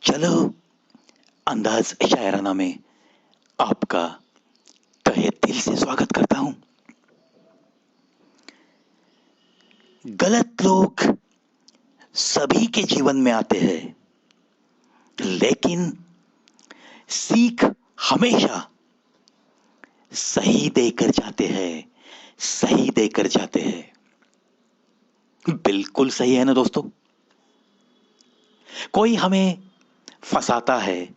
चलो अंदाज शायराना में आपका तहे दिल से स्वागत करता हूं। गलत लोग सभी के जीवन में आते हैं, लेकिन सीख हमेशा सही देकर जाते हैं, सही देकर जाते हैं। बिल्कुल सही है ना दोस्तों। कोई हमें फंसाता है,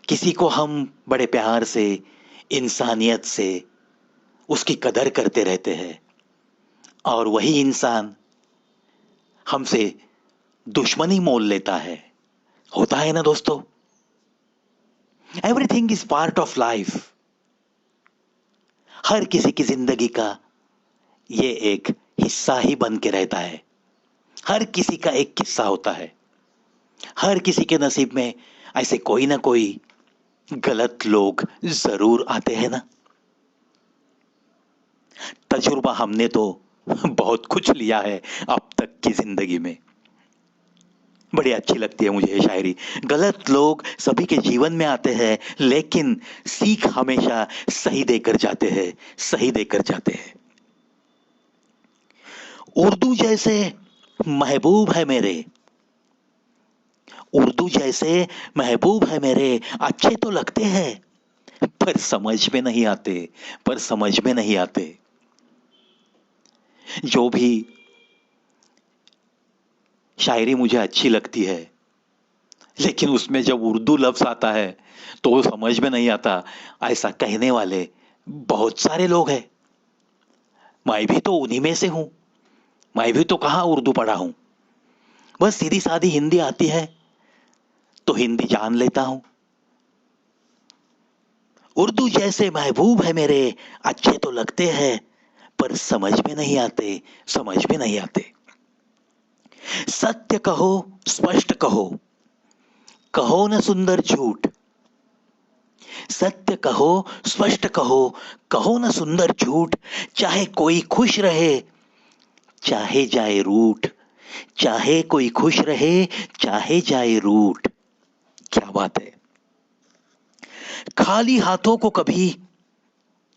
किसी को हम बड़े प्यार से, इंसानियत से उसकी कदर करते रहते हैं, और वही इंसान हमसे दुश्मनी मोल लेता है। होता है ना दोस्तों। Everything is part of life. हर किसी की जिंदगी का ये एक हिस्सा ही बन के रहता है। हर किसी का एक किस्सा होता है। हर किसी के नसीब में ऐसे कोई ना कोई गलत लोग जरूर आते हैं ना। तजुर्बा हमने तो बहुत कुछ लिया है अब तक की जिंदगी में। बड़ी अच्छी लगती है मुझे ये शायरी। गलत लोग सभी के जीवन में आते हैं, लेकिन सीख हमेशा सही देकर जाते हैं, सही देकर जाते हैं। उर्दू जैसे महबूब है मेरे, उर्दू जैसे महबूब है मेरे, अच्छे तो लगते हैं पर समझ में नहीं आते, पर समझ में नहीं आते। जो भी शायरी मुझे अच्छी लगती है, लेकिन उसमें जब उर्दू लफ्ज आता है तो वो समझ में नहीं आता, ऐसा कहने वाले बहुत सारे लोग हैं। मैं भी तो उन्हीं में से हूं। मैं भी तो कहाँ उर्दू पढ़ा हूं। बस सीधी सादी हिंदी आती है तो हिंदी जान लेता हूं। उर्दू जैसे महबूब है मेरे, अच्छे तो लगते हैं पर समझ में नहीं आते, समझ में नहीं आते। सत्य कहो, स्पष्ट कहो, कहो न सुंदर झूठ। सत्य कहो, स्पष्ट कहो, कहो न सुंदर झूठ। चाहे कोई खुश रहे, चाहे जाए रूठ। चाहे कोई खुश रहे, चाहे जाए रूठ। क्या बात है। खाली हाथों को कभी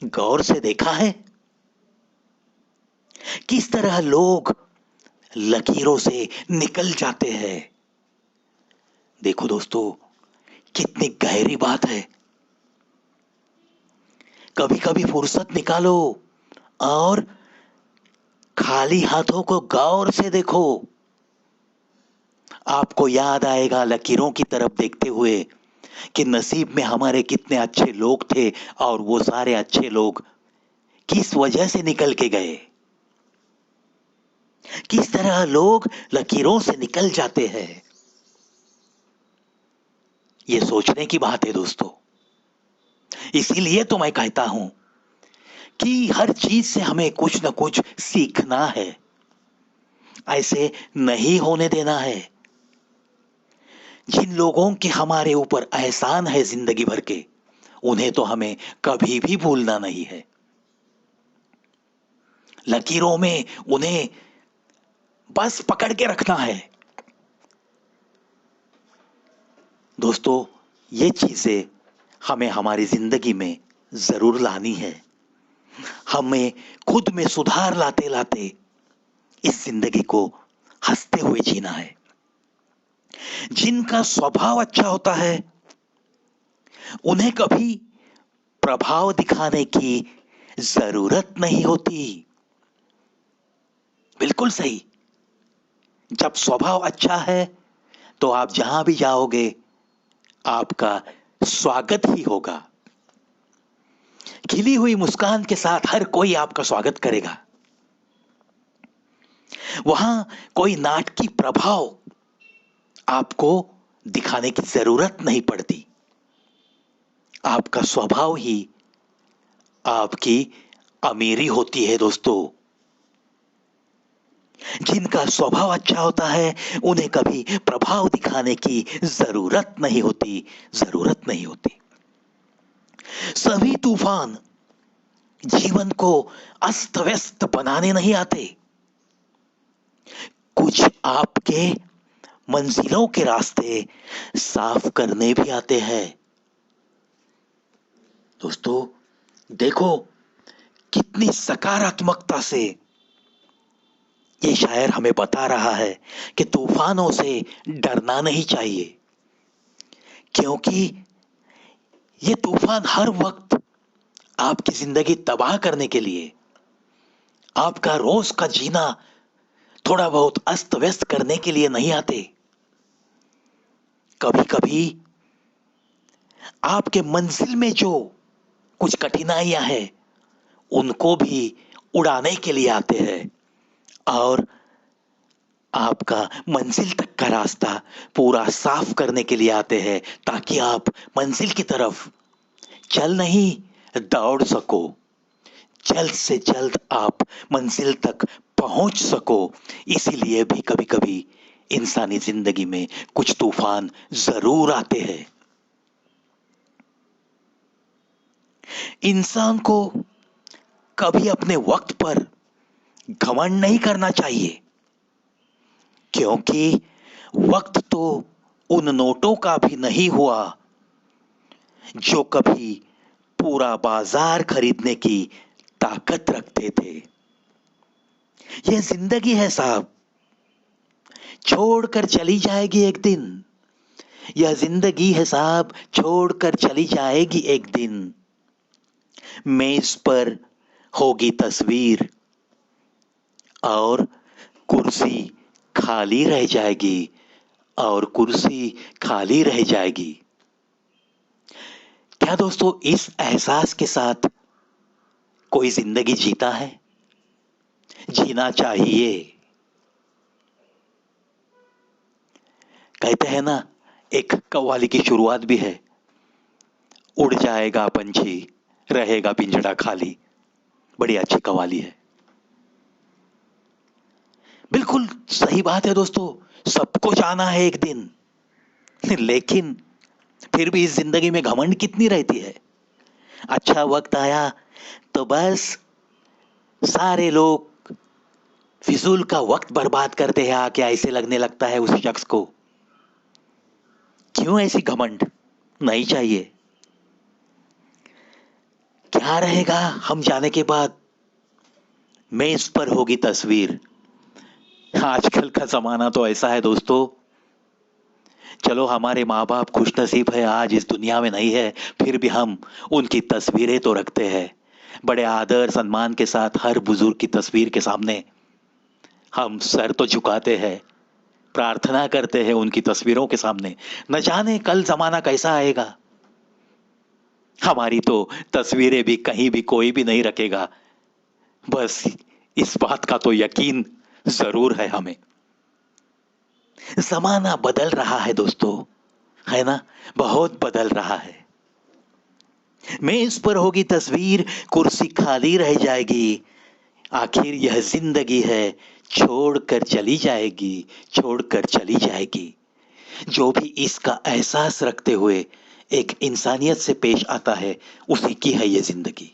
गौर से देखा है? किस तरह लोग लकीरों से निकल जाते हैं। देखो दोस्तों, कितनी गहरी बात है। कभी कभी फुर्सत निकालो और खाली हाथों को गौर से देखो। आपको याद आएगा लकीरों की तरफ देखते हुए कि नसीब में हमारे कितने अच्छे लोग थे, और वो सारे अच्छे लोग किस वजह से निकल के गए। किस तरह लोग लकीरों से निकल जाते हैं। ये सोचने की बात है दोस्तों। इसीलिए तो मैं कहता हूं कि हर चीज से हमें कुछ ना कुछ सीखना है। ऐसे नहीं होने देना है। जिन लोगों के हमारे ऊपर एहसान है जिंदगी भर के, उन्हें तो हमें कभी भी भूलना नहीं है। लकीरों में उन्हें बस पकड़ के रखना है। दोस्तों, ये चीजें हमें हमारी जिंदगी में जरूर लानी है। हमें खुद में सुधार लाते लाते इस जिंदगी को हंसते हुए जीना है। जिनका स्वभाव अच्छा होता है, उन्हें कभी प्रभाव दिखाने की जरूरत नहीं होती। बिल्कुल सही। जब स्वभाव अच्छा है तो आप जहां भी जाओगे, आपका स्वागत ही होगा। खिली हुई मुस्कान के साथ हर कोई आपका स्वागत करेगा। वहां कोई नाटकीय प्रभाव आपको दिखाने की जरूरत नहीं पड़ती। आपका स्वभाव ही आपकी अमीरी होती है दोस्तों। जिनका स्वभाव अच्छा होता है, उन्हें कभी प्रभाव दिखाने की जरूरत नहीं होती, जरूरत नहीं होती। सभी तूफान जीवन को अस्त व्यस्त बनाने नहीं आते। कुछ आपके मंजिलों के रास्ते साफ करने भी आते हैं। दोस्तों, देखो कितनी सकारात्मकता से ये शायर हमें बता रहा है कि तूफानों से डरना नहीं चाहिए, क्योंकि ये तूफान हर वक्त आपकी जिंदगी तबाह करने के लिए, आपका रोज का जीना थोड़ा बहुत अस्त व्यस्त करने के लिए नहीं आते। कभी कभी आपके मंजिल में जो कुछ कठिनाइयां हैं उनको भी उड़ाने के लिए आते हैं और आपका मंजिल तक का रास्ता पूरा साफ करने के लिए आते हैं, ताकि आप मंजिल की तरफ चल नहीं दौड़ सको, जल्द से जल्द आप मंजिल तक पहुंच सको। इसीलिए भी कभी कभी इंसानी जिंदगी में कुछ तूफान जरूर आते हैं। इंसान को कभी अपने वक्त पर घमंड नहीं करना चाहिए, क्योंकि वक्त तो उन नोटों का भी नहीं हुआ जो कभी पूरा बाजार खरीदने की ताकत रखते थे। यह जिंदगी है साहब, छोड़कर चली जाएगी एक दिन। यह जिंदगी है साहब, छोड़कर चली जाएगी एक दिन। मेज पर होगी तस्वीर और कुर्सी खाली रह जाएगी, और कुर्सी खाली रह जाएगी। क्या दोस्तों इस एहसास के साथ कोई जिंदगी जीता है? जीना चाहिए। कहते हैं ना, एक कव्वाली की शुरुआत भी है, उड़ जाएगा पंछी रहेगा पिंजड़ा खाली। बड़ी अच्छी कव्वाली है। बिल्कुल सही बात है दोस्तों, सबको जाना है एक दिन, लेकिन फिर भी इस जिंदगी में घमंड कितनी रहती है। अच्छा वक्त आया तो बस सारे लोग फिजूल का वक्त बर्बाद करते हैं आके, ऐसे लगने लगता है उस शख्स को। क्यों ऐसी घमंड? नहीं चाहिए। क्या रहेगा हम जाने के बाद? मेज पर होगी तस्वीर। आजकल का जमाना तो ऐसा है दोस्तों, चलो हमारे माँ बाप खुश नसीब है आज इस दुनिया में नहीं है, फिर भी हम उनकी तस्वीरें तो रखते हैं। बड़े आदर सम्मान के साथ हर बुजुर्ग की तस्वीर के सामने हम सर तो झुकाते हैं, प्रार्थना करते हैं उनकी तस्वीरों के सामने। न जाने कल जमाना कैसा आएगा, हमारी तो तस्वीरें भी कहीं भी कोई भी नहीं रखेगा। बस इस बात का तो यकीन जरूर है हमें। जमाना बदल रहा है दोस्तों, है ना, बहुत बदल रहा है। मेज पर होगी तस्वीर, कुर्सी खाली रह जाएगी। आखिर यह जिंदगी है, छोड़कर चली जाएगी, छोड़कर चली जाएगी। जो भी इसका एहसास रखते हुए एक इंसानियत से पेश आता है, उसी की है ये जिंदगी।